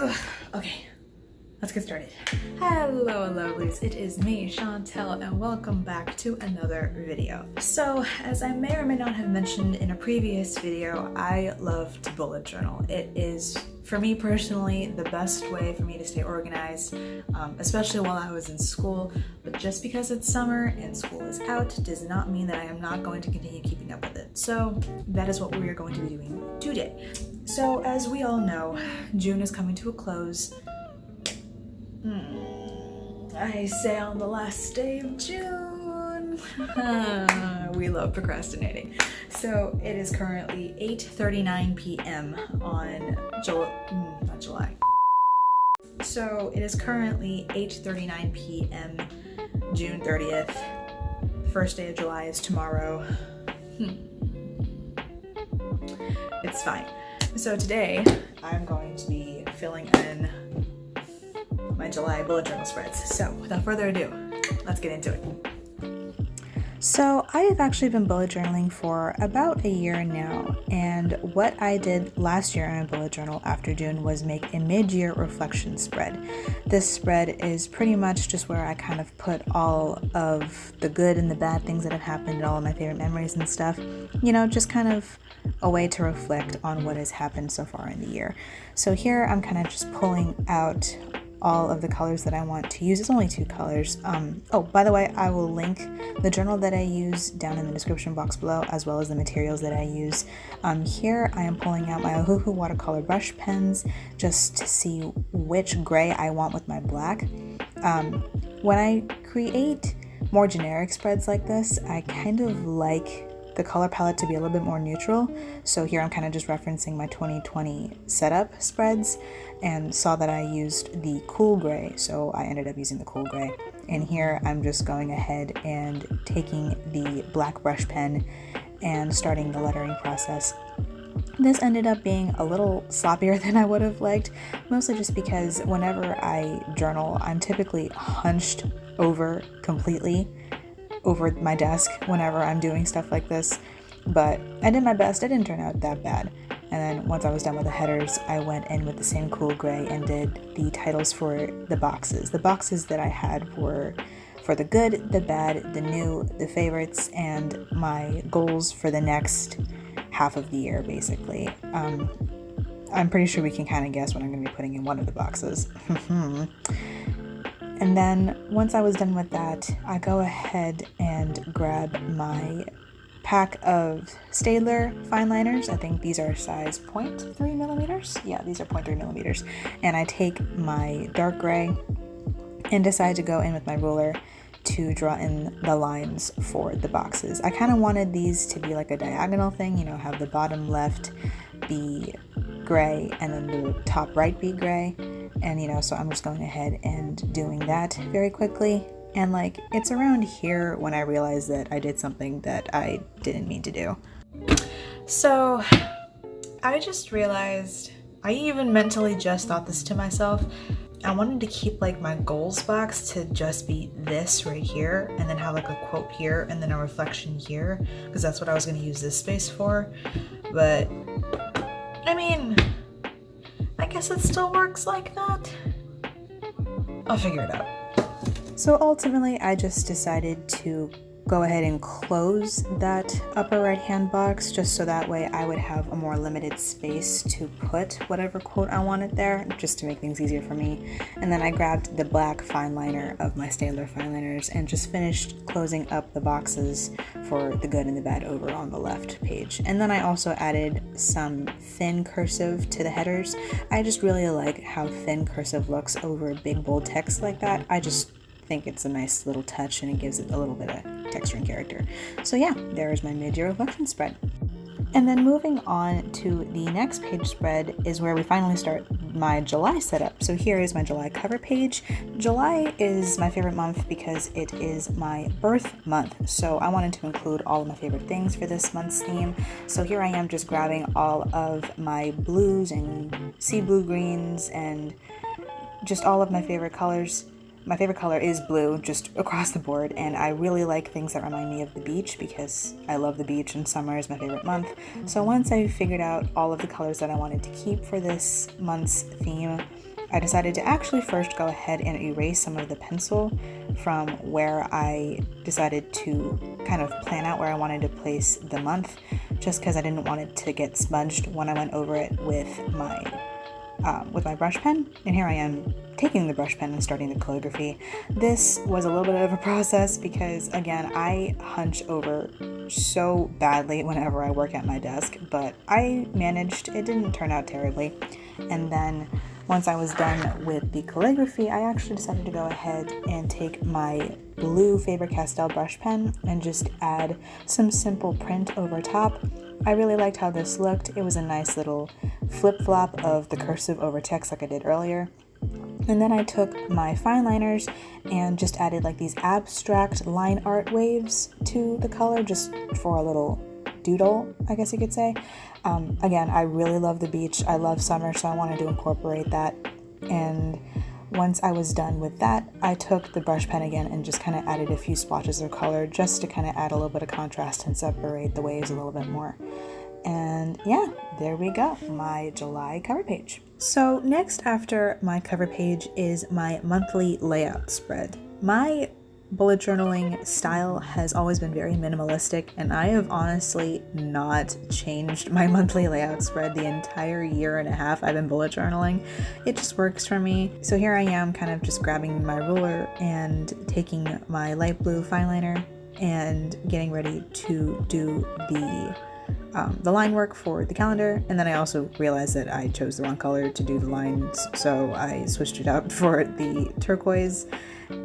Ugh. Okay, let's get started. Hello lovelies, it is me, Chantel, and welcome back to another video. So, as I may or may not have mentioned in a previous video, I love to bullet journal. It is, for me personally, the best way for me to stay organized, especially while I was in school. But just because it's summer and school is out does not mean that I am not going to continue keeping up with it. So that is what we are going to be doing today. So as we all know, June is coming to a close. I say on the last day of June. We love procrastinating. So it is currently 8:39 p.m. on July. So it is currently 8:39 p.m. June 30th. First day of July is tomorrow. It's fine. So today I'm going to be filling in my July bullet journal spreads. So without further ado, let's get into it. So I have actually been bullet journaling for about a year now, and what I did last year in a bullet journal after June was make a mid-year reflection spread. This spread is pretty much just where I kind of put all of the good and the bad things that have happened and all of my favorite memories and stuff, you know, just kind of a way to reflect on what has happened so far in the year. So here I'm kind of just pulling out all of the colors that I want to use. It's only 2 colors. Oh, by the way, I will link the journal that I use down in the description box below, as well as the materials that I use. Here I am pulling out my Ohuhu watercolor brush pens just to see which gray I want with my black. When I create more generic spreads like this, I kind of like the color palette to be a little bit more neutral. So here I'm kind of just referencing my 2020 setup spreads and saw that I used the cool gray, so I ended up using the cool gray. And here I'm just going ahead and taking the black brush pen and starting the lettering process. This ended up being a little sloppier than I would have liked, mostly just because whenever I journal, I'm typically hunched over completely over my desk whenever I'm doing stuff like this, but I did my best. It didn't turn out that bad. And then once I was done with the headers, I went in with the same cool gray and did the titles for the boxes. The boxes that I had were for the good, the bad, the new, the favorites, and my goals for the next half of the year, basically. I'm pretty sure we can kind of guess what I'm going to be putting in one of the boxes. And then once I was done with that, I go ahead and grab my pack of Staedtler fine liners. I think these are size 0.3 millimeters. Yeah, these are 0.3 millimeters. And I take my dark gray and decide to go in with my ruler to draw in the lines for the boxes. I kind of wanted these to be like a diagonal thing, you know, have the bottom left be gray and then the top right be gray. And you know, so I'm just going ahead and doing that very quickly. And like, it's around here when I realized that I did something that I didn't mean to do. So I just realized, I even mentally just thought this to myself, I wanted to keep like my goals box to just be this right here, and then have like a quote here and then a reflection here, because that's what I was going to use this space for. But I mean, I guess it still works like that. I'll figure it out. So ultimately, I just decided to go ahead and close that upper right hand box just so that way I would have a more limited space to put whatever quote I wanted there, just to make things easier for me. And then I grabbed the black fine liner of my Staedtler fine liners and just finished closing up the boxes for the good and the bad over on the left page. And then I also added some thin cursive to the headers. I just really like how thin cursive looks over big bold text like that. I just think it's a nice little touch and it gives it a little bit of texture and character. So yeah, there's my mid-year reflection spread. And then moving on to the next page spread is where we finally start my July setup. So here is my July cover page. July is my favorite month because it is my birth month. So I wanted to include all of my favorite things for this month's theme. So here I am just grabbing all of my blues and sea blue greens and just all of my favorite colors. My favorite color is blue, just across the board, and I really like things that remind me of the beach because I love the beach and summer is my favorite month. So once I figured out all of the colors that I wanted to keep for this month's theme, I decided to actually first go ahead and erase some of the pencil from where I decided to kind of plan out where I wanted to place the month, just because I didn't want it to get smudged when I went over it with my brush pen. And here I am taking the brush pen and starting the calligraphy. This was a little bit of a process because, again, I hunch over so badly whenever I work at my desk, but I managed. It didn't turn out terribly. And then once I was done with the calligraphy, I actually decided to go ahead and take my blue Faber-Castell brush pen and just add some simple print over top. I really liked how this looked. It was a nice little flip-flop of the cursive over text like I did earlier. And then I took my fine liners and just added like these abstract line art waves to the color just for a little doodle, I guess you could say. Again, I really love the beach. I love summer, so I wanted to incorporate that. And once I was done with that, I took the brush pen again and just kind of added a few splotches of color just to kind of add a little bit of contrast and separate the waves a little bit more. And yeah, there we go, my July cover page. So next after my cover page is my monthly layout spread. My bullet journaling style has always been very minimalistic, and I have honestly not changed my monthly layout spread the entire year and a half I've been bullet journaling. It just works for me. So here I am kind of just grabbing my ruler and taking my light blue fine liner and getting ready to do the line work for the calendar. And then I also realized that I chose the wrong color to do the lines, so I switched it out for the turquoise,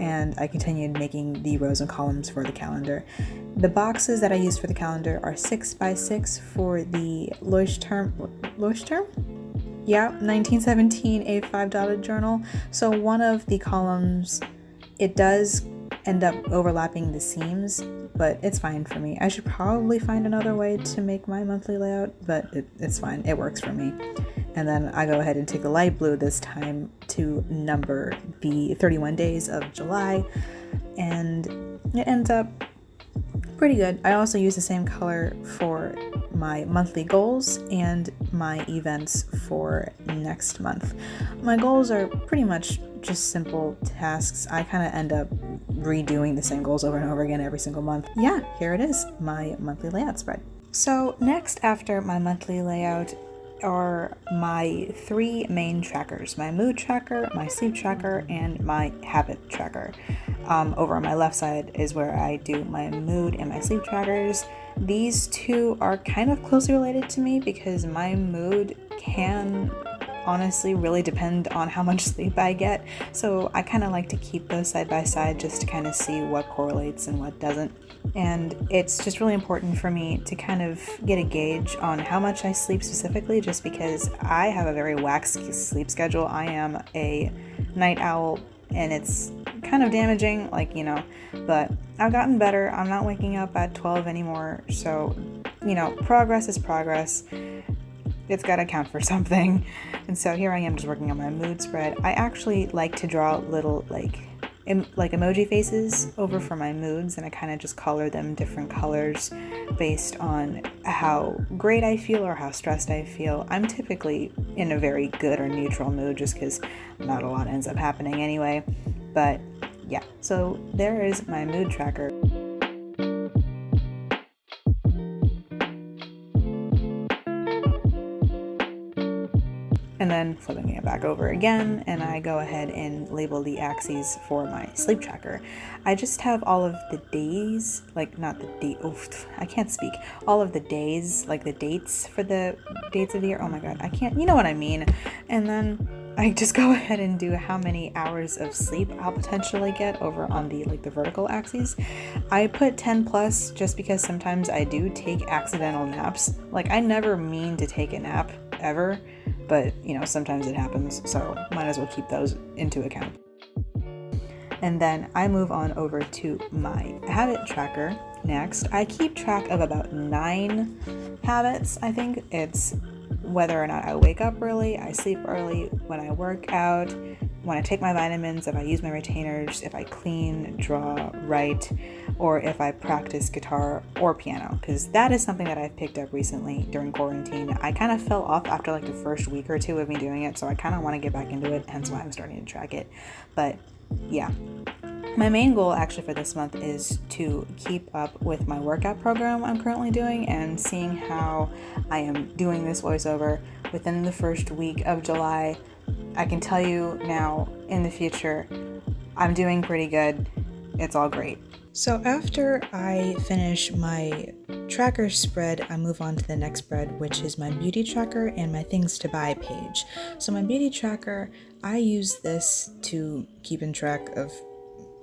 and I continued making the rows and columns for the calendar. The boxes that I used for the calendar are 6x6 for the Leuchtturm? Yeah, 1917 A5 dotted journal. So one of the columns, it does end up overlapping the seams, but it's fine for me. I should probably find another way to make my monthly layout, but it's fine. It works for me. And then I go ahead and take the light blue this time to number the 31 days of July, and it ends up pretty good. I also use the same color for my monthly goals and my events for next month. My goals are pretty much just simple tasks. I kind of end up redoing the same goals over and over again every single month. Yeah, here it is, my monthly layout spread. So next after my monthly layout are my three main trackers: my mood tracker, my sleep tracker, and my habit tracker. Over on my left side is where I do my mood and my sleep trackers. These two are kind of closely related to me because my mood can honestly really depend on how much sleep I get. So I kind of like to keep those side by side just to kind of see what correlates and what doesn't. And it's just really important for me to kind of get a gauge on how much I sleep specifically, just because I have a very whack sleep schedule. I am a night owl, and it's kind of damaging, but I've gotten better. I'm not waking up at 12 anymore. So, progress is progress. It's got to count for something. And so here I am just working on my mood spread. I actually like to draw little emoji faces over for my moods, and I kind of just color them different colors based on how great I feel or how stressed I feel. I'm typically in a very good or neutral mood just because not a lot ends up happening anyway. But yeah, so there is my mood tracker. And then flipping it back over again, and I go ahead and label the axes for my sleep tracker. I just have all of the days, I can't speak, all of the days, like the dates for the dates of the year. Oh my god, I can't, you know what I mean. And then I just go ahead and do how many hours of sleep I'll potentially get over on the vertical axes. I put 10 plus just because sometimes I do take accidental naps. I never mean to take a nap ever, but sometimes it happens, so might as well keep those into account. And then I move on over to my habit tracker next. I keep track of about 9 habits. I think it's whether or not I wake up early, I sleep early, when I work out, when I take my vitamins, if I use my retainers, if I clean, draw, write. or if I practice guitar or piano, because that is something that I've picked up recently during quarantine. I kind of fell off after like the first week or two of me doing it, so I kind of want to get back into it, hence why I'm starting to track it. But yeah. My main goal actually for this month is to keep up with my workout program I'm currently doing and seeing how I am doing this voiceover within the first week of July. I can tell you now, in the future, I'm doing pretty good. It's all great. So after I finish my tracker spread, I move on to the next spread, which is my beauty tracker and my things to buy page. So my beauty tracker, I use this to keep in track of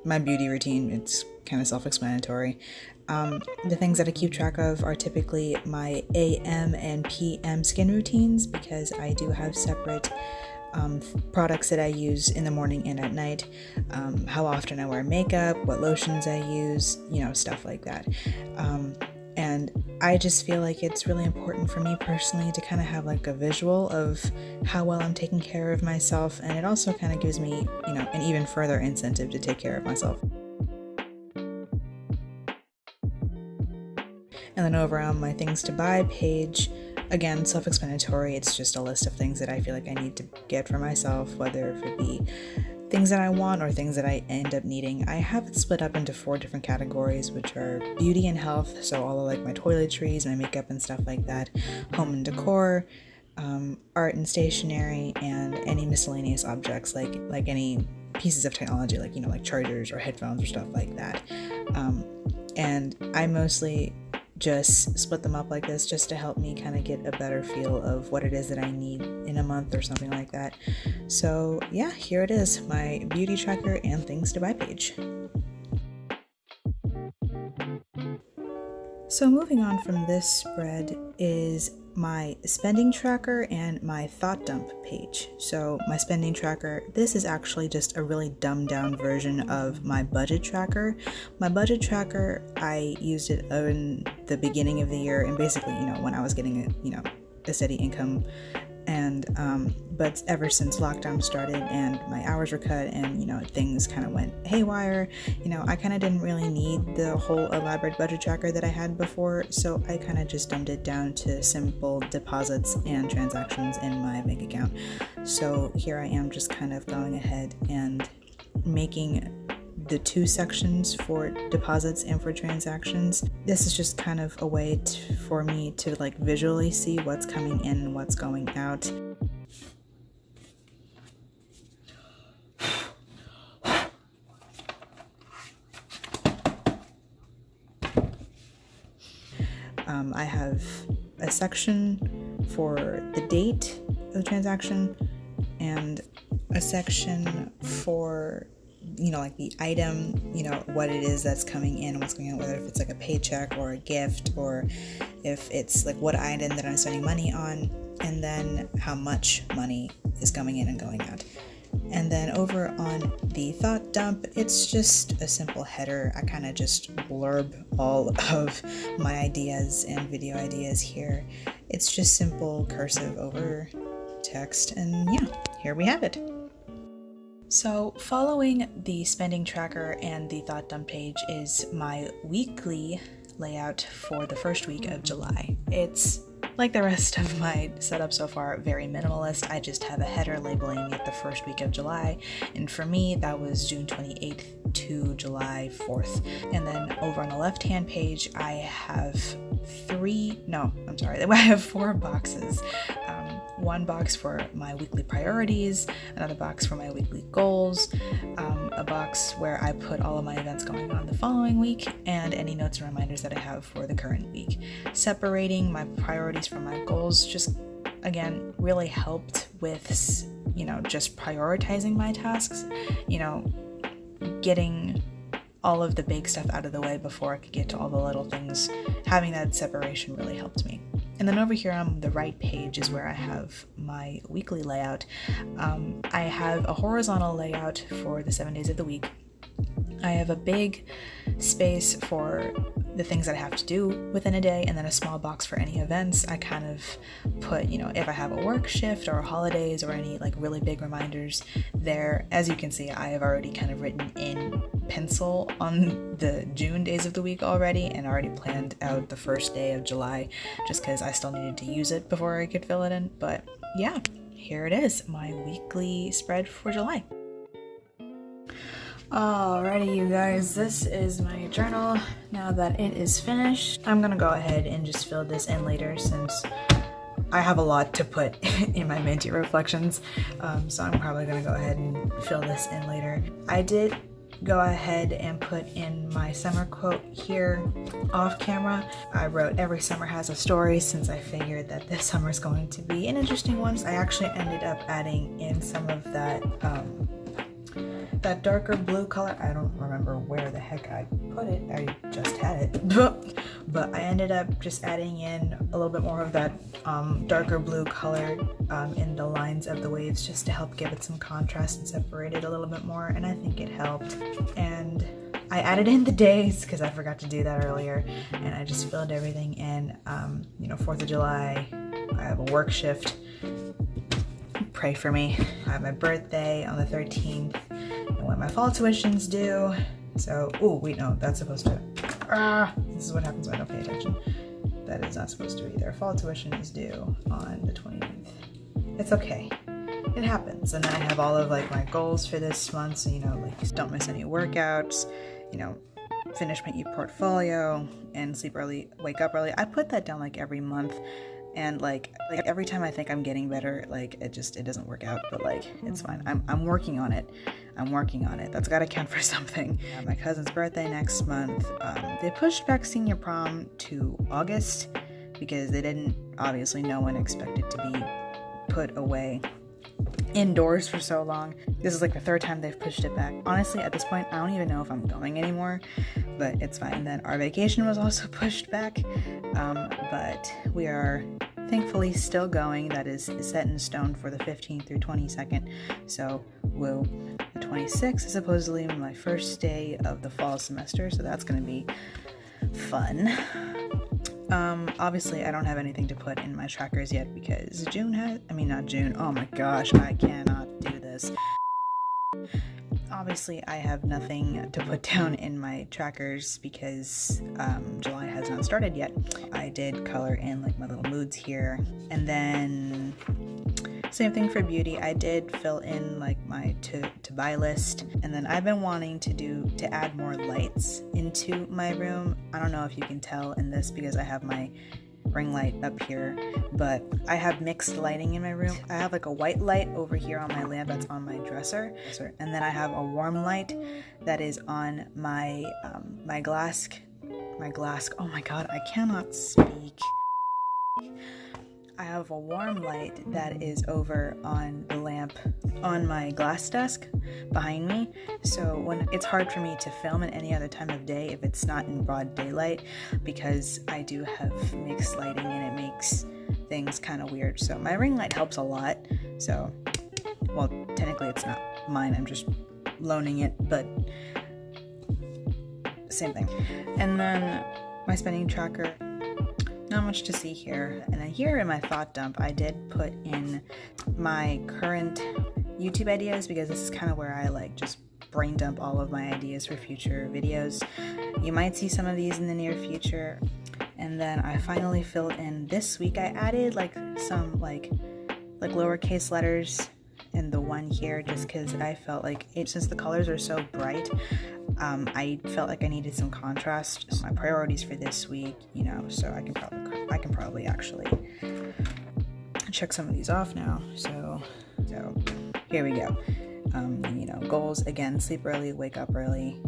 my beauty routine. It's kind of self-explanatory. The things that I keep track of are typically my AM and PM skin routines, because I do have separate products that I use in the morning and at night, how often I wear makeup, what lotions I use, stuff like that. And I just feel like it's really important for me personally to kind of have like a visual of how well I'm taking care of myself, and it also kind of gives me, an even further incentive to take care of myself. And then over on my things to buy page, again, self-explanatory, it's just a list of things that I feel like I need to get for myself, whether it be things that I want or things that I end up needing. I have it split up into 4 different categories, which are beauty and health, so all of like my toiletries, my makeup and stuff like that, home and decor, art and stationery, and any miscellaneous objects like any pieces of technology, like chargers or headphones or stuff like that. And I mostly just split them up like this just to help me kind of get a better feel of what it is that I need in a month or something like that. So yeah, here it is, my beauty tracker and things to buy page. So moving on from this spread is my spending tracker and my thought dump page. So my spending tracker, this is actually just a really dumbed down version of my budget tracker. My budget tracker, I used it in the beginning of the year, and basically, when I was getting a steady income. And but ever since lockdown started and my hours were cut and things kind of went haywire, I kind of didn't really need the whole elaborate budget tracker that I had before, so I kind of just dumbed it down to simple deposits and transactions in my bank account. So here I am just kind of going ahead and making the 2 sections for deposits and for transactions. This is just kind of a way for me to like visually see what's coming in and what's going out. I have a section for the date of the transaction and a section for like the item, what it is that's coming in, what's going on, whether if it's like a paycheck or a gift, or if it's like what item that I'm spending money on, and then how much money is coming in and going out. And then over on the thought dump, it's just a simple header. I kind of just blurb all of my ideas and video ideas here. It's just simple cursive over text, and yeah, here we have it. So following the spending tracker and the thought dump page is my weekly layout for the first week of July. It's like the rest of my setup so far, very minimalist. I just have a header labeling it the first week of July, and for me that was June 28th to July 4th. And then over on the left hand page I have 4 boxes. One box for my weekly priorities, another box for my weekly goals, a box where I put all of my events going on the following week, and any notes and reminders that I have for the current week. Separating my priorities from my goals just, again, really helped with, just prioritizing my tasks, getting all of the big stuff out of the way before I could get to all the little things. Having that separation really helped me. And then over here on the right page is where I have my weekly layout. I have a horizontal layout for the 7 days of the week. I have a big space for the things that I have to do within a day, and then a small box for any events. I kind of put, you know, if I have a work shift or holidays or any like really big reminders there. As you can see, I have already kind of written in pencil on the June days of the week already, and already planned out the first day of July just because I still needed to use it before I could fill it in. But yeah, here it is, my weekly spread for July. Alrighty, you guys, this is my journal. Now that it is finished, I'm gonna go ahead and just fill this in later since I have a lot to put in my Minty reflections. So I'm probably gonna go ahead and fill this in later. I did go ahead and put in my summer quote here off camera. I wrote every summer has a story since I figured that this summer is going to be an interesting one. I actually ended up adding in some of that that darker blue color. I don't remember where the heck I put it. I just had it. But I ended up just adding in a little bit more of that darker blue color in the lines of the waves just to help give it some contrast and separate it a little bit more, and I think it helped. And I added in the days because I forgot to do that earlier, and I just filled everything in. You know, 4th of July, I have a work shift. Pray for me. I have my birthday on the 13th, and when my fall tuition's due. So, oh wait, no, that's supposed to, this is what happens when I don't pay attention. That is not supposed to be there. Fall tuition is due on the 29th. It's okay. It happens. And then I have all of like my goals for this month. So, you know, like don't miss any workouts, you know, finish my e-portfolio and sleep early, wake up early. I put that down like every month. And like every time I think I'm getting better, like it doesn't work out, but like it's fine. I'm working on it. I'm working on it. That's got to count for something. My cousin's birthday next month. They pushed back senior prom to August because they didn't, obviously no one expected to be put away indoors for so long. This is like the 3rd time they've pushed it back. Honestly, at this point, I don't even know if I'm going anymore, but it's fine. And then our vacation was also pushed back, but we are thankfully still going. That is set in stone for the 15th through 22nd. So, woo. The 26th is supposedly my first day of the fall semester, so that's going to be fun. Obviously I don't have anything to put in my trackers yet because not June, oh my gosh, I cannot do this. Obviously I have nothing to put down in my trackers because July has not started yet. I did color in like my little moods here, and then same thing for beauty. I did fill in like my to buy list, and then I've been wanting to add more lights into my room. I don't know if you can tell in this because I have my ring light up here, but I have mixed lighting in my room. I have like a white light over here on my lamp that's on my dresser, and then I have a warm light that is on my my glass. Oh my god, I cannot speak. I have a warm light that is over on the lamp on my glass desk behind me, so when it's hard for me to film at any other time of day if it's not in broad daylight, because I do have mixed lighting and it makes things kind of weird. So my ring light helps a lot. So, well, technically it's not mine, I'm just loaning it, but same thing. And then my spending tracker, not much to see here. And then here in my thought dump, I did put in my current YouTube ideas because this is kind of where I like just brain dump all of my ideas for future videos. You might see some of these in the near future. And then I finally filled in this week. I added like some like lowercase letters in the one here just because I felt like since the colors are so bright, I felt like I needed some contrast. So my priorities for this week, you know, so I can probably actually check some of these off now. So here we go. You know, goals again: sleep early, wake up early,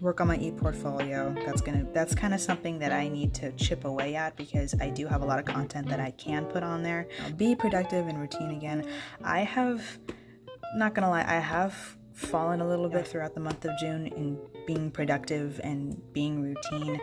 work on my e-portfolio. That's kind of something that I need to chip away at because I do have a lot of content that I can put on there. Be productive and routine again. I have, not gonna lie, I have fallen a little bit throughout the month of June in being productive and being routine.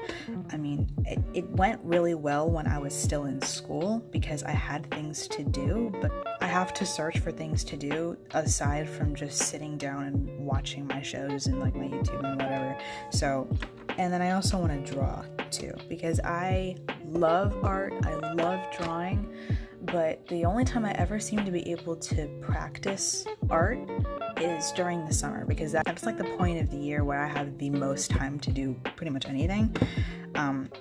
I mean, it went really well when I was still in school because I had things to do, but I have to search for things to do aside from just sitting down and watching my shows and like my YouTube and whatever. So And then I also want to draw too, because I love art, I love drawing, but the only time I ever seem to be able to practice art is during the summer, because that's like the point of the year where I have the most time to do pretty much anything.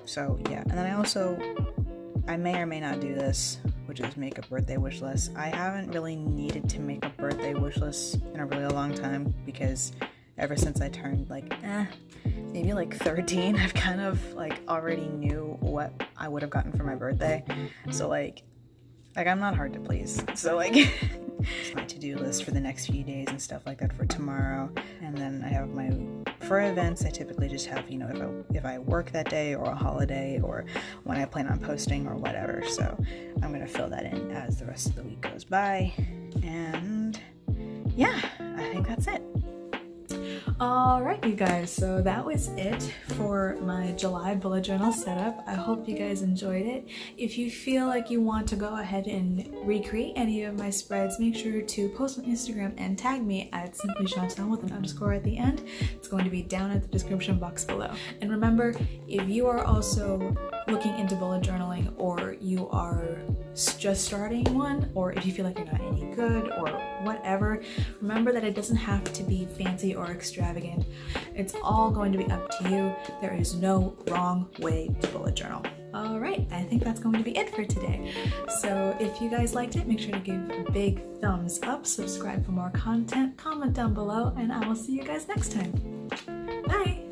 So yeah, and then I may or may not do this, which is make a birthday wish list. I haven't really needed to make a birthday wish list in a really long time, because ever since I turned maybe like 13, I've kind of like already knew what I would have gotten for my birthday. So like I'm not hard to please. So like my to-do list for the next few days and stuff like that for tomorrow. And then I have for events, I typically just have, if I work that day or a holiday or when I plan on posting or whatever. So I'm going to fill that in as the rest of the week goes by. And yeah, I think that's it. Alright, you guys, so that was it for my July bullet journal setup. I hope you guys enjoyed it. If you feel like you want to go ahead and recreate any of my spreads, make sure to post on Instagram and tag me at simplychantel with an underscore at the end. It's going to be down at the description box below. And remember, if you are also looking into bullet journaling, or you are just starting one, or if you feel like you're not any good or whatever, remember that it doesn't have to be fancy or extravagant. It's all going to be up to you. There is no wrong way to bullet journal. All right, I think that's going to be it for today. So if you guys liked it, make sure to give a big thumbs up, subscribe for more content, comment down below, and I will see you guys next time. Bye!